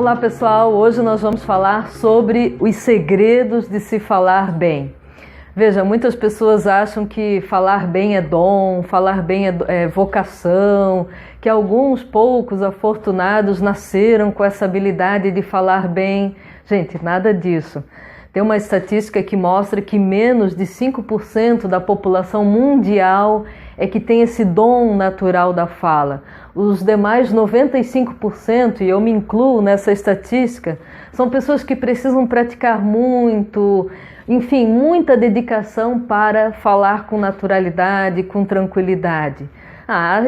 Olá pessoal, hoje nós vamos falar sobre os segredos de se falar bem. Veja, muitas pessoas acham que falar bem é dom, falar bem é vocação, que alguns poucos afortunados nasceram com essa habilidade de falar bem. Gente, nada disso. Tem uma estatística que mostra que menos de 5% da população mundial é que tem esse dom natural da fala. Os demais 95%, e eu me incluo nessa estatística, são pessoas que precisam praticar muito, enfim, muita dedicação para falar com naturalidade, com tranquilidade.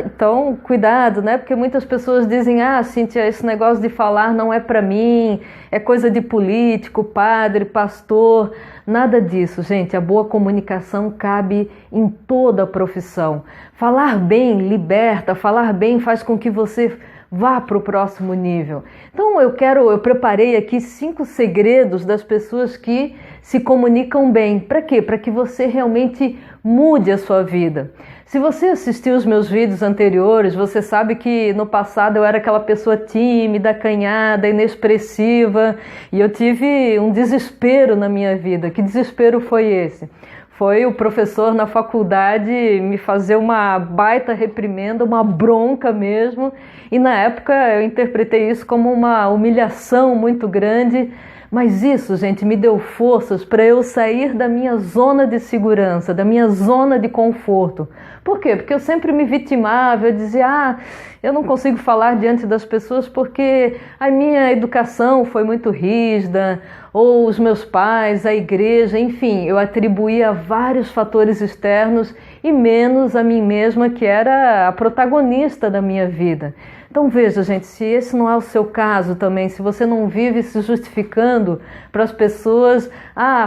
Então, cuidado, né? Porque muitas pessoas dizem, Cíntia, esse negócio de falar não é para mim, é coisa de político, padre, pastor. Nada disso, gente. A boa comunicação cabe em toda a profissão. Falar bem liberta, falar bem faz com que você vá para o próximo nível. Então eu preparei aqui 5 segredos das pessoas que se comunicam bem. Para quê? Para que você realmente mude a sua vida. Se você assistiu os meus vídeos anteriores, você sabe que no passado eu era aquela pessoa tímida, acanhada, inexpressiva, e eu tive um desespero na minha vida. Que desespero foi esse? Foi o professor na faculdade me fazer uma baita reprimenda, uma bronca mesmo, e na época eu interpretei isso como uma humilhação muito grande, mas isso, gente, me deu forças para eu sair da minha zona de segurança, da minha zona de conforto. Por quê? Porque eu sempre me vitimava, eu dizia, eu não consigo falar diante das pessoas porque a minha educação foi muito rígida, ou os meus pais, a igreja, enfim, eu atribuía a vários fatores externos e menos a mim mesma, que era a protagonista da minha vida. Então veja, gente, se esse não é o seu caso também, se você não vive se justificando para as pessoas,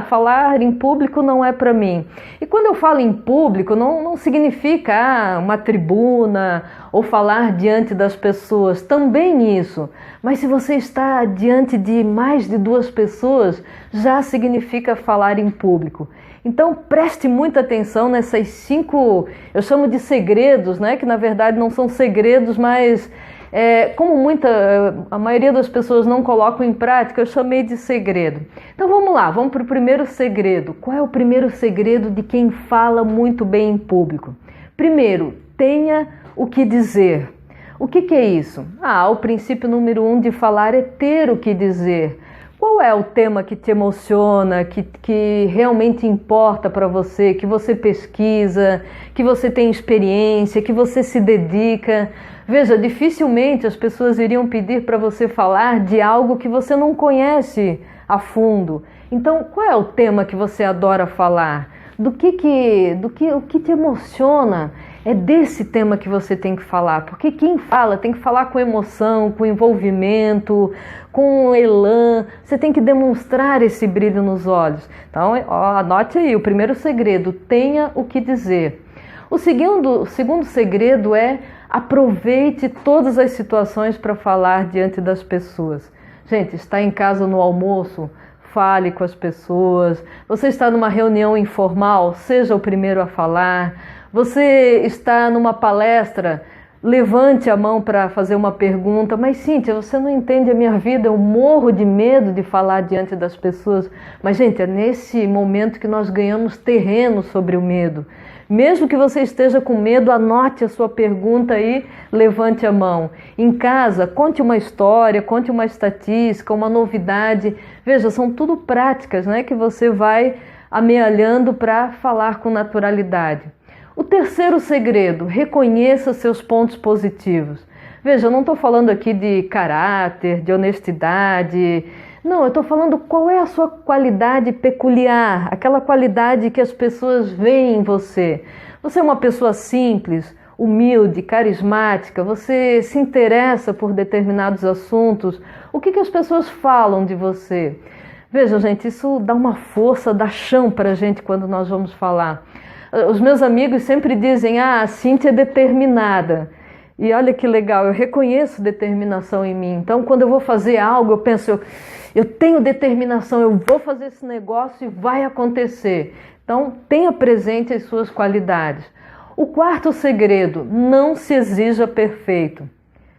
falar em público não é para mim. E quando eu falo em público, não significa uma tribuna ou falar diante das pessoas, também isso. Mas se você está diante de mais de 2 pessoas, já significa falar em público. Então preste muita atenção nessas 5, eu chamo de segredos, né? Que na verdade não são segredos, mas como a maioria das pessoas não colocam em prática, eu chamei de segredo. Então vamos lá, vamos para o primeiro segredo. Qual é o primeiro segredo de quem fala muito bem em público? Primeiro, tenha o que dizer. O que é isso? O princípio número 1 de falar é ter o que dizer. Qual é o tema que te emociona, que realmente importa para você, que você pesquisa, que você tem experiência, que você se dedica? Veja, dificilmente as pessoas iriam pedir para você falar de algo que você não conhece a fundo. Então, qual é o tema que você adora falar? O que te emociona? É desse tema que você tem que falar, porque quem fala tem que falar com emoção, com envolvimento, com elan, você tem que demonstrar esse brilho nos olhos. Então, anote aí, o primeiro segredo, tenha o que dizer. O segundo segredo é aproveite todas as situações para falar diante das pessoas. Gente, está em casa no almoço, fale com as pessoas. Você está numa reunião informal, seja o primeiro a falar. Você está numa palestra, levante a mão para fazer uma pergunta. Mas Cíntia, você não entende a minha vida, eu morro de medo de falar diante das pessoas. Mas gente, é nesse momento que nós ganhamos terreno sobre o medo. Mesmo que você esteja com medo, anote a sua pergunta e levante a mão. Em casa, conte uma história, conte uma estatística, uma novidade. Veja, são tudo práticas, né, que você vai amealhando para falar com naturalidade. O terceiro segredo, reconheça seus pontos positivos. Veja, eu não estou falando aqui de caráter, de honestidade. Não, eu estou falando qual é a sua qualidade peculiar, aquela qualidade que as pessoas veem em você. Você é uma pessoa simples, humilde, carismática, você se interessa por determinados assuntos. O que as pessoas falam de você? Veja, gente, isso dá uma força, dá chão para a gente quando nós vamos falar. Os meus amigos sempre dizem, a Cíntia é determinada. E olha que legal, eu reconheço determinação em mim. Então, quando eu vou fazer algo, eu penso, eu tenho determinação, eu vou fazer esse negócio e vai acontecer. Então, tenha presente as suas qualidades. O quarto segredo, não se exija perfeito.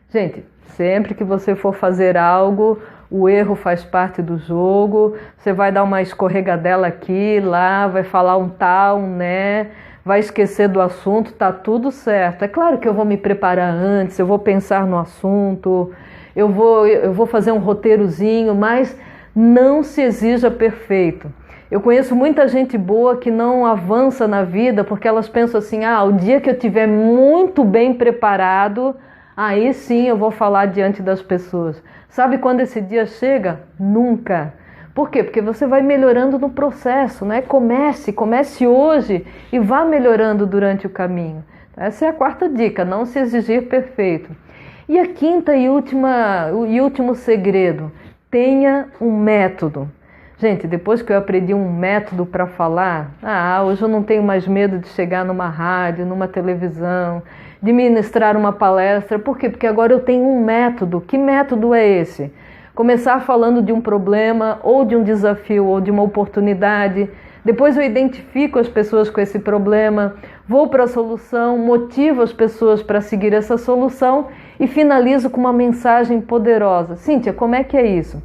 Gente, sempre que você for fazer algo, o erro faz parte do jogo, você vai dar uma escorregadela aqui, lá, vai falar um tal, um né, vai esquecer do assunto, tá tudo certo. É claro que eu vou me preparar antes, eu vou pensar no assunto, eu vou fazer um roteirozinho, mas não se exija perfeito. Eu conheço muita gente boa que não avança na vida porque elas pensam assim, o dia que eu estiver muito bem preparado, aí sim eu vou falar diante das pessoas. Sabe quando esse dia chega? Nunca. Por quê? Porque você vai melhorando no processo, né? Comece hoje e vá melhorando durante o caminho. Essa é a quarta dica, não se exigir perfeito. E a quinta e último segredo, tenha um método. Gente, depois que eu aprendi um método para falar, hoje eu não tenho mais medo de chegar numa rádio, numa televisão, de ministrar uma palestra. Por quê? Porque agora eu tenho um método. Que método é esse? Começar falando de um problema, ou de um desafio, ou de uma oportunidade. Depois eu identifico as pessoas com esse problema, vou para a solução, motivo as pessoas para seguir essa solução e finalizo com uma mensagem poderosa. Cíntia, como é que é isso?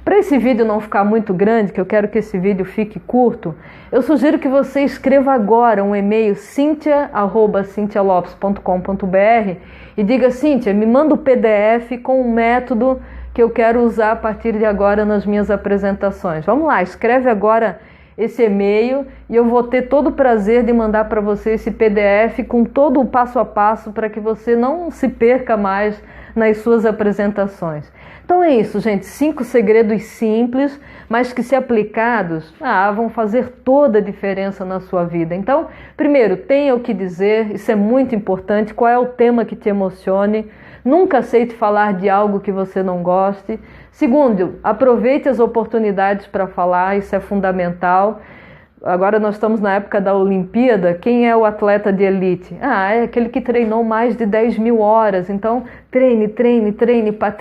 Para esse vídeo não ficar muito grande, que eu quero que esse vídeo fique curto, eu sugiro que você escreva agora um e-mail cintia@cincialopes.com.br e diga, Cíntia, me manda o PDF com um método que eu quero usar a partir de agora nas minhas apresentações. Vamos lá, escreve agora esse e-mail e eu vou ter todo o prazer de mandar para você esse PDF com todo o passo a passo para que você não se perca mais nas suas apresentações. Então é isso, gente, 5 segredos simples, mas que se aplicados, vão fazer toda a diferença na sua vida. Então, primeiro, tenha o que dizer, isso é muito importante, qual é o tema que te emocione, nunca aceite falar de algo que você não goste. Segundo, aproveite as oportunidades para falar, isso é fundamental. Agora nós estamos na época da Olimpíada, quem é o atleta de elite? É aquele que treinou mais de 10.000 horas, então treine,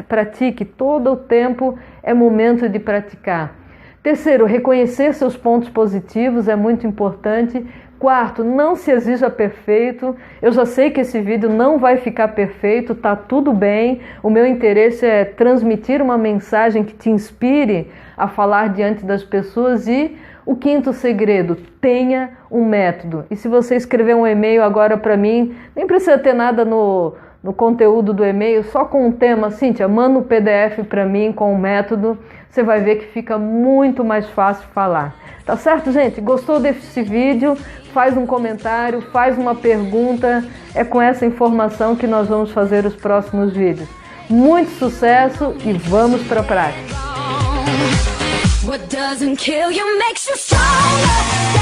pratique, todo o tempo é momento de praticar. Terceiro, reconhecer seus pontos positivos é muito importante. Quarto, não se exija perfeito. Eu já sei que esse vídeo não vai ficar perfeito, tá tudo bem. O meu interesse é transmitir uma mensagem que te inspire a falar diante das pessoas. E o quinto segredo, tenha um método. E se você escrever um e-mail agora para mim, nem precisa ter nada no conteúdo do e-mail, só com um tema, Cíntia, manda um PDF para mim com um método, você vai ver que fica muito mais fácil falar. Tá certo, gente? Gostou desse vídeo? Faz um comentário, faz uma pergunta. É com essa informação que nós vamos fazer os próximos vídeos. Muito sucesso e vamos para a prática! What doesn't kill you makes you stronger.